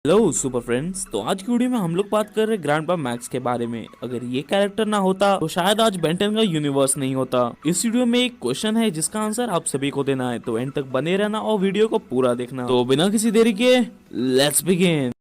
Hello super friends. तो आज की वीडियो में हम लोग बात कर रहे हैं ग्रैंडपा मैक्स के बारे में। अगर ये कैरेक्टर ना होता तो शायद आज बेंटन का यूनिवर्स नहीं होता। इस वीडियो में एक क्वेश्चन है जिसका आंसर आप सभी को देना है, तो एंड तक बने रहना और वीडियो को पूरा देखना। तो बिना किसी देरी के लेट्स बिगिन।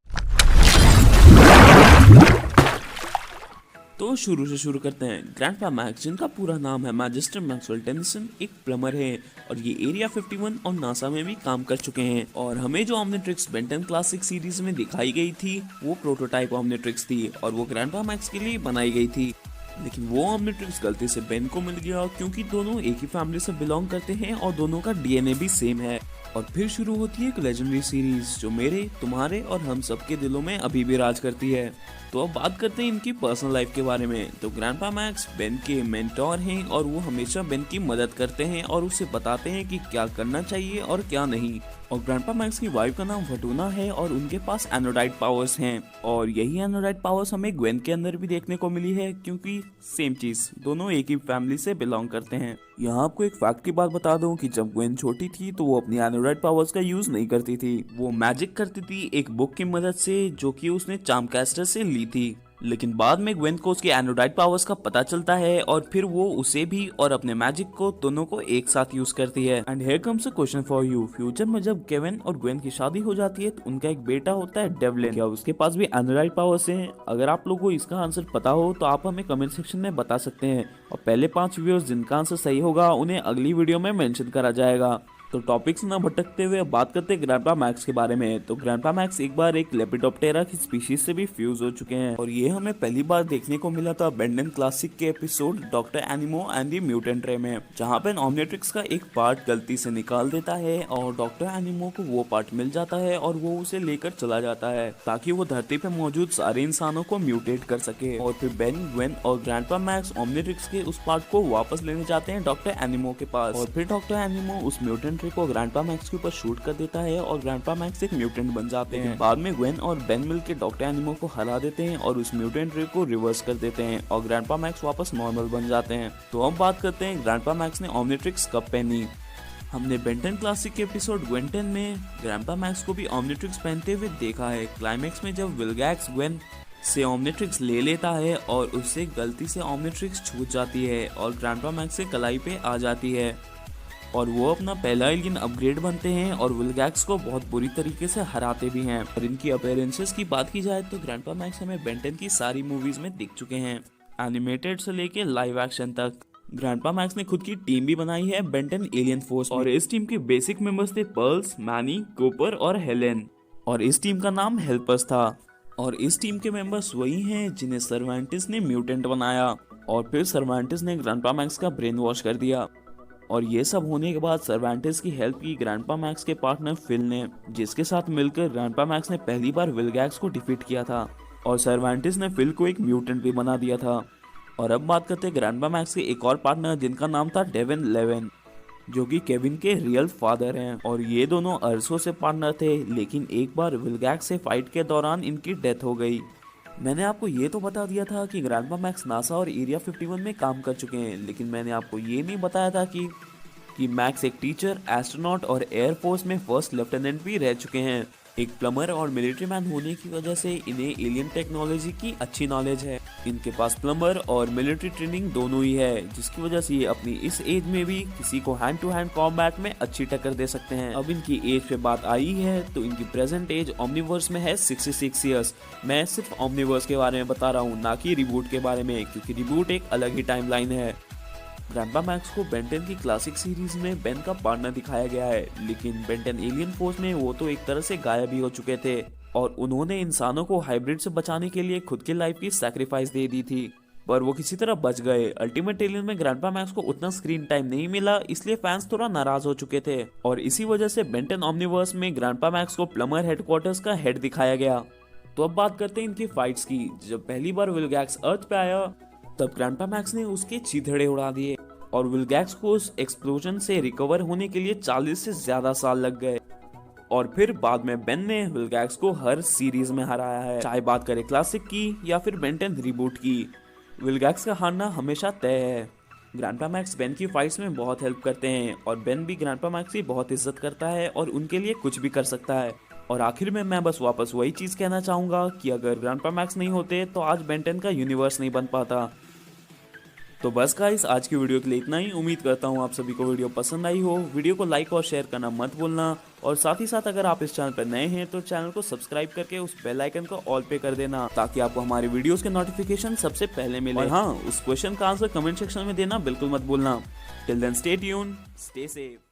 तो शुरू से शुरू करते हैं। ग्रैंडपा मैक्स, जिनका पूरा नाम है मैजिस्टर मैक्सवेल टेनिसन, एक प्लम्बर है और ये एरिया 51 और नासा में भी काम कर चुके हैं। और हमें जो ऑमनिट्रिक्स बेंटन क्लासिक सीरीज में दिखाई गई थी वो प्रोटोटाइप ऑमनिट्रिक्स थी और वो ग्रैंडपा मैक्स के लिए बनाई गई थी। लेकिन वो ऑमनिट्रिक्स गलती से बेन को मिल गया क्योंकि दोनों एक ही फैमिली से बिलोंग करते हैं और दोनों का डीएनए भी सेम है। और फिर शुरू होती है एक लेजेंडरी सीरीज जो मेरे, तुम्हारे और हम सबके दिलों में अभी भी राज करती है। तो अब बात करते हैं इनकी पर्सनल लाइफ के बारे में। तो ग्रैंडपा मैक्स बेन के मेंटोर हैं और वो हमेशा बेन की मदद करते हैं और उसे बताते हैं कि क्या करना चाहिए और क्या नहीं। और ग्रैंडपा मैक्स की वाइफ का नाम फटूना है और उनके पास एनोडाइट पावर्स हैं और यही एनोडाइट पावर्स हमें ग्वेन के अंदर भी देखने को मिली है क्योंकि सेम चीज, दोनों एक ही फैमिली से बिलोंग करते हैं। यहाँ आपको एक फैक्ट की बात बता दूं कि जब ग्वेन छोटी थी तो वो अपनी एनोडाइट पावर्स का यूज नहीं करती थी, वो मैजिक करती थी एक बुक की मदद से जो कि उसने चार्मकास्टर से ली थी। लेकिन बाद में ग्वेन को उसके एनोडाइट पावर्स का पता चलता है और फिर वो उसे भी और अपने मैजिक को दोनों को एक साथ यूज करती है। And here comes a question for you. Future में जब केविन और ग्वेन की शादी हो जाती है तो उनका एक बेटा होता है डेवलिन, क्या उसके पास भी एनोडाइट पावर्स हैं? अगर आप लोगों को इसका आंसर पता हो तो आप हमें कमेंट सेक्शन में बता सकते हैं और पहले 5 व्यूअर्स जिनका आंसर सही होगा उन्हें अगली वीडियो में मेंशन करा जाएगा। तो टॉपिक से ना भटकते हुए बात करते हैं ग्रैंडपा मैक्स के बारे में। तो ग्रैंडपा मैक्स एक बार एक लेपिडोप्टेरा की स्पीशीज से भी फ्यूज हो चुके हैं और ये हमें पहली बार देखने को मिला था बेंडन क्लासिक के episode doctor Animo and the mutant ray में, जहाँ पे ऑमनिट्रिक्स का एक पार्ट गलती से निकाल देता है और डॉक्टर एनिमो को वो पार्ट मिल जाता है और वो उसे लेकर चला जाता है ताकि वो धरती पे मौजूद सारे इंसानों को म्यूटेट कर सके। और फिर बेन, ग्वेन और ग्रैंडपा मैक्स ऑमनिट्रिक्स के उस पार्ट को वापस लेने जाते हैं डॉक्टर एनिमो के पास और फिर डॉक्टर एनिमो उस म्यूटेंट को ग्रैंडपा मैक्स के ऊपर शूट कर देता है और ग्रैंडपा मैक्स एक म्यूटेंट बन जाते हैं। बाद में ग्वेन और बेन मिलकर डॉक्टर एनिमो को हरा देते हैं और उस म्यूटेंट रे को रिवर्स कर देते हैं और ग्रैंडपा मैक्स वापस नॉर्मल बन जाते हैं। तो अब बात करते हैं ग्रैंडपा मैक्स ने ऑमनिट्रिक्स कब पहनी। हमने बेंटन क्लासिक के एपिसोड ग्वेंटन में ग्रैंडपा मैक्स को भी ऑमनिट्रिक्स पहनते हुए देखा है। क्लाइमेक्स में जब विल्गैक्स ग्वेन से ऑमनिट्रिक्स ले लेता है और उससे गलती से ऑमनिट्रिक्स छूट जाती है और ग्रैंडपा मैक्स से कलाई पे आ जाती है और वो अपना पहला एलियन अपग्रेड बनते हैं और विल्गैक्स को बहुत बुरी तरीके से हराते भी हैं। और इनकी अपीयरेंसेस की बात की जाए तो ग्रैंडपा मैक्स हमें बेंटन की सारी मूवीज में दिख चुके हैं, एनिमेटेड से लेके लाइव एक्शन तक। ग्रैंडपा मैक्स ने खुद की टीम भी बनाई है, बेंटन एलियन फोर्स, और इस टीम के बेसिक मेंबर्स थे पर्ल्स, मैनी, कूपर और हेलेन, और इस टीम का नाम हेल्पर्स था। और इस टीम के मेंबर्स वही हैं जिन्हें सर्वांटिस ने म्यूटेंट बनाया और फिर सर्वांटिस ने ग्रैंडपा मैक्स का ब्रेन वॉश कर दिया। और ये सब होने के बाद सर्वांटिस की हेल्प की ग्रैंडपा मैक्स के पार्टनर फिल ने, जिसके साथ मिलकर ग्रैंडपा मैक्स ने पहली बार विल्गैक्स को डिफीट किया था और सर्वांटिस ने फिल को एक म्यूटेंट भी बना दिया था। और अब बात करते हैं ग्रैंडपा मैक्स के एक और पार्टनर जिनका नाम था डेविन लेवन, जो कि केविन के रियल फादर हैं। और ये दोनों अरसों से पार्टनर थे, लेकिन एक बार विल्गैक्स से फाइट के दौरान इनकी डेथ हो गई। मैंने आपको ये तो बता दिया था कि ग्रैंडपा मैक्स नासा और एरिया 51 में काम कर चुके हैं, लेकिन मैंने आपको ये नहीं बताया था कि मैक्स एक टीचर, एस्ट्रोनॉट और एयरफोर्स में फर्स्ट लेफ्टिनेंट भी रह चुके हैं। एक प्लम्बर और मिलिट्री मैन होने की वजह से इन्हें एलियन टेक्नोलॉजी की अच्छी नॉलेज है। इनके पास प्लम्बर और मिलिट्री ट्रेनिंग दोनों ही है, जिसकी वजह से ये अपनी इस एज में भी किसी को हैंड टू हैंड कॉम्बैट में अच्छी टक्कर दे सकते हैं। अब इनकी एज पे बात आई है तो इनकी प्रेजेंट एज ओमनिवर्स में है 66 ईयर्स। मैं सिर्फ ओमनिवर्स के बारे में बता रहा हूँ, ना कि रिबूट के बारे में, क्योंकि रिबूट एक अलग ही टाइमलाइन है। ग्रैंडपा मैक्स को बेंटन की क्लासिक सीरीज में बेन का पार्टनर दिखाया गया है, लेकिन बेंटन एलियन फोर्स में वो तो एक तरह से गायब ही हो चुके थे और उन्होंने इंसानों को हाइब्रिड से बचाने के लिए खुद की लाइफ की सैक्रिफाइस दे दी थी, पर वो किसी तरह बच गए। अल्टीमेट एलियन में ग्रैंडपा मैक्स को उतना स्क्रीन टाइम नहीं मिला, इसलिए फैंस थोड़ा नाराज हो चुके थे और इसी वजह से बेंटन ओमनिवर्स में ग्रैंडपा मैक्स को प्लमर हेडक्वार्टर्स का हेड दिखाया गया। तो अब बात करते हैं इनकी फाइट्स की। जब पहली बार विल्गैक्स अर्थ पे आया तब ग्रैंडपा मैक्स ने उसके चीथड़े उड़ा दिए और विल्गैक्स को उस एक्सप्लोजन से रिकवर होने के लिए 40 से ज्यादा साल लग गए। और फिर बाद में बेन ने विल्गैक्स को हर सीरीज में हराया है, चाहे बात करें क्लासिक की या फिर बेंटन रिबूट की। विल्गैक्स का हारना हमेशा तय है। ग्रैंडपा मैक्स बेन की फाइट्स में बहुत हेल्प करते हैं और बेन भी ग्रैंडपा मैक्स की बहुत इज्जत करता है और उनके लिए कुछ भी कर सकता है। और आखिर में मैं बस वापस वही चीज़ कहना चाहूँगा कि अगर ग्रैंडपा मैक्स नहीं होते तो आज बेन 10 का यूनिवर्स नहीं बन पाता। तो बस गाइस, आज की वीडियो के लिए इतना ही। उम्मीद करता हूँ आप सभी को वीडियो पसंद आई हो। वीडियो को लाइक और शेयर करना मत भूलना, और साथ ही साथ अगर आप इस चैनल पर नए हैं तो चैनल को सब्सक्राइब करके उस बेल आइकन को ऑल पे कर देना, ताकि आपको हमारे वीडियोस के नोटिफिकेशन सबसे पहले मिले। और हाँ, उस क्वेश्चन का आंसर कमेंट सेक्शन में देना बिल्कुल मत भूलना। Till then stay tuned, stay safe.